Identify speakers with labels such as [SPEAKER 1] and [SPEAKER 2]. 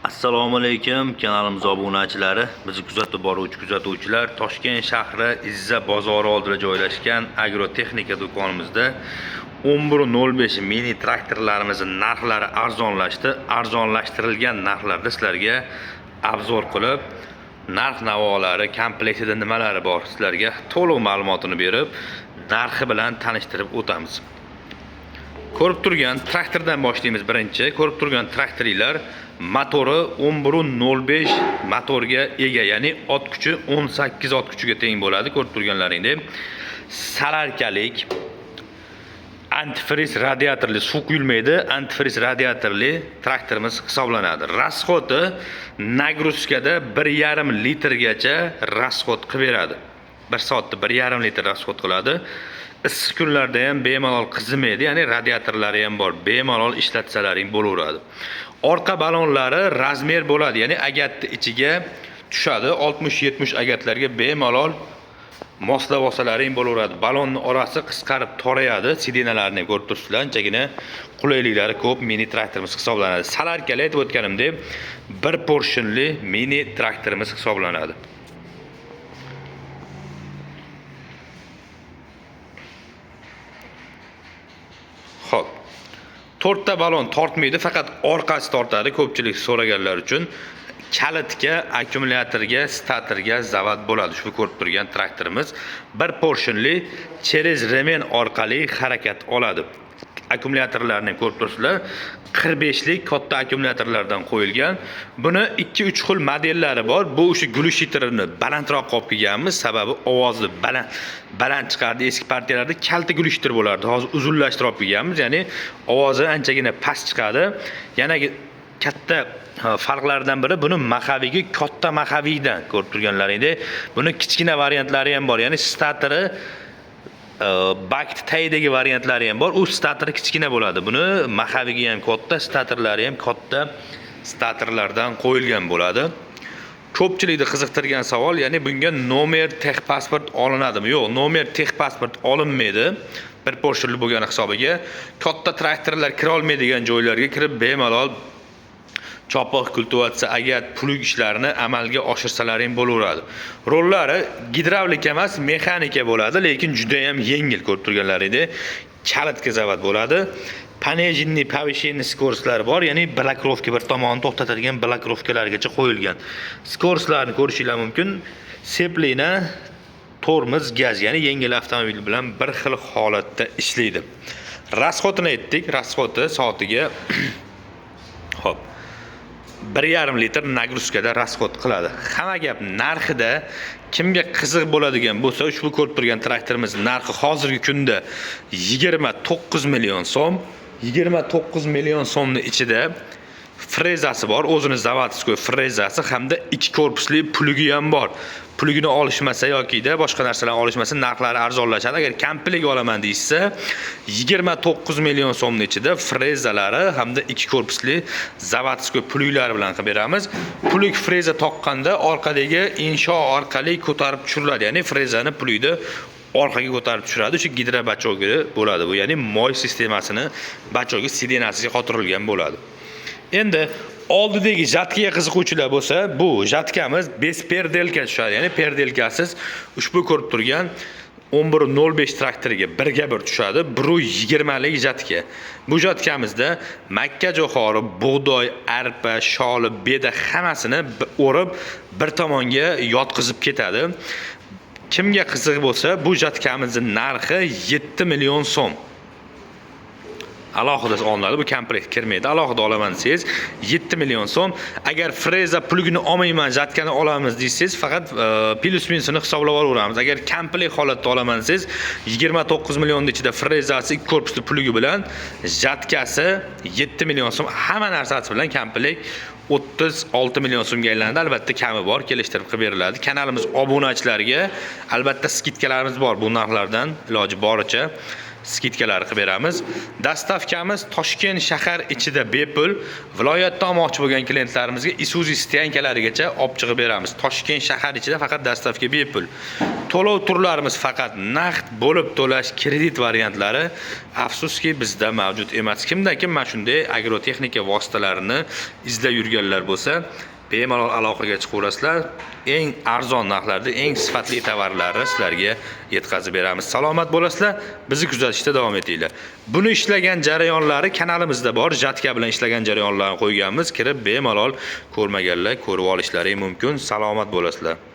[SPEAKER 1] Assalomu alaykum kanalimiz obunachilari. Bizni kuzatib boruvchi kuzatuvchilar, Toshkent shahri Izza bozori oldida joylashgan agrotexnika do'konimizda 11.05 mini traktorlarimizning narxlari arzonlashdi. Arzonlashtirilgan narxlarda sizlarga obzor qilib, narx-navolari, komplektida nimalari bor sizlarga to'liq ma'lumotini berib, narxi bilan tanishtirib o'tamiz. Ko'rib turgan traktordan boshlaymiz. Birinchi ko'rib turgan traktorlar motori 11.05 motorga ega, ya'ni ot kuchi 18 ot kuchiga teng bo'ladi. Ko'rib turganlaringdek salarkalik, antifriz radiatorli, suv quyilmaydi, antifriz radiatorli traktorimiz hisoblanadi. Rasxoti nagruzkada 1,5 litrgacha rasxot qilib beradi. 1 soatda 1,5 litr rasxot qiladi. Issiq kunlarda ham bemalol qizimaydi, ya'ni radiatorlari ham bor, bemalol ishlatsalaring bo'laveradi. Orqa balonlari razmer bo'ladi, ya'ni agatni ichiga tushadi. 60-70 agatlarga bemalol moslab olsalaring bo'laveradi. Balonning orasi qisqarib torayadi, sidenalarni ko'rib turibsizlar, anchagina qulayliklari ko'p mini traktorimiz hisoblanadi. Salarkali aytib o'tganimdek, bir portionli mini traktorimiz hisoblanadi. Xo'p. 4 ta balon tortmaydi, faqat orqasi tortadi. Ko'pchilik so'raganlar uchun kalitga, akkumulyatorga, statorga zavod bo'ladi. Shu ko'rib turgan traktorimiz bir portionli через remen orqali harakat oladi. Akkumulyatorlarni ko'rib turibsizlar, 45 lik katta akkumulyatorlardan qo'yilgan. Buni 2-3 xil modellari bor. Bu o'sha gulishitrini balandroq qolib kelganmiz, sababi ovozi baland chiqardi. Eski partiyalarda kalta gulishtir bo'lardi. Hozir uzunlashtirib kelganmiz, ya'ni ovozi anchagina past chiqadi. Yana katta farqlardan biri buni maxavigi katta maxaviydan ko'rib turganlaringdek, buni kichkina variantlari ham bor, ya'ni statori bakt taydagi variantlari ham bor. U statori kichkina bo'ladi. Buni maxavigi ham katta, statorlari ham katta statorlardan qo'yilgan bo'ladi. Ko'pchilikni qiziqtirgan savol, ya'ni bunga nomer texpasport olinadimi? Yo'q, nomer texpasport olinmaydi. Bir portionli bo'lgan hisobiga katta traktorlar kira olmaydigan joylarga kirib bemalol chopoq, kultivatsiya, agat, plug ishlarini amalga oshirsalaring bo'laveradi. Rollari gidravlik emas, mexanika bo'ladi, lekin juda ham yengil. Ko'rib turganlaringdek kalitga zavod bo'ladi. Panejinli, повышенный скоростlar bor, ya'ni blokrovka, bir tomonni to'xtatadigan blokrovkalargacha qo'yilgan. Skoroustlarni ko'rishingiz mumkin. Seplina, tormoz, gaz, ya'ni yengil avtomobil bilan bir xil holatda ishlaydi. Rasxotini aytdik, rasxoti soatiga hop 1,5 litr nagruzkada rasxot qiladi. Hamma gap narxida. Kimga qiziq bo'ladigan bo'lsa, ushbu ko'rib turgan traktorimiz narxi hozirgi kunda 29 million so'm. 29 million so'mning ichida frezasi bor, o'zini zavodskiy frezasi hamda 2 korpusli plugi ham bor. Plugini olishmasa yoki-da boshqa narsalarni olishmasa narxlari arzonlashadi. Agar komplekt olaman deysa, 29 million so'mning ichida frezalari hamda 2 korpusli zavodskiy pluglari bilan qilib beramiz. Plug freza toqqanda orqadagi insho orqali ko'tarib tushiriladi, ya'ni frezani plugni orqaga ko'tarib tushiradi. Shu gidrobachogi bo'ladi bu, ya'ni moy sistemasini bachogi sidenasiga qotirilgan bo'ladi. Endi oldidagi jatkaga qiziquvchilar bo'lsa, bu jatkamiz besperdelka tushadi, ya'ni perdelkasiz ushbu ko'rib turgan 11.05 traktoriga birga bir tushadi. 120 lik jatka. Bu jatkamizda makka jo'xori, bug'doy, arpa, sholi, beda hammasini o'rib bir tomonga yotqizib ketadi. Kimga qiziq bo'lsa, bu jatkamizning narxi 7 million so'm. Alohida olinadi, bu komplekt kirmaydi. Alohida olaman desangiz 7 million so'm. Agar freza plugini olmayman, jatkani olamiz desangiz, faqat plus minusini hisoblab olaveramiz. Agar komplekt holatda olaman desangiz, 29 millionning ichida frezasi, 2 korpusli plugi bilan jatkasi 7 million so'm. Hamma narsasi bilan komplekt 36 million so'mga aylanadi. Albatta kami bor, kelishtirib qilib beriladi. Kanalimiz obunachilariga albatta skidkalarimiz bor. Bu narxlardan iloji boricha skidkalar qilib beramiz. Dastavkamiz Toshkent shahar ichida bepul. Viloyatdan olmoqchi bo'lgan klientlarimizga Isuzu Styankalarigacha olib chiqib beramiz. Toshkent shahar ichida faqat dastavka bepul. to'lov turlarimiz faqat naqd bo'lib to'lash kredit variantlari afsuski bizda mavjud emas. Kimdan kim mana shunday agrotexnika vositalarini izlab yurganlar bo'lsa, bemalol aloqaga chiqaverasizlar. Eng arzon narxlarda eng sifatli tovarlarni sizlarga yetkazib beramiz. Salomat bo'lasizlar. Bizni kuzatishda davom etinglar. Buni ishlagan jarayonlari kanalimizda bor. Jatka bilan ishlagan jarayonlarni qo'yganmiz. Kirib bemalol ko'rmaganlar ko'rib olishlari mumkin. Salomat bo'lasizlar.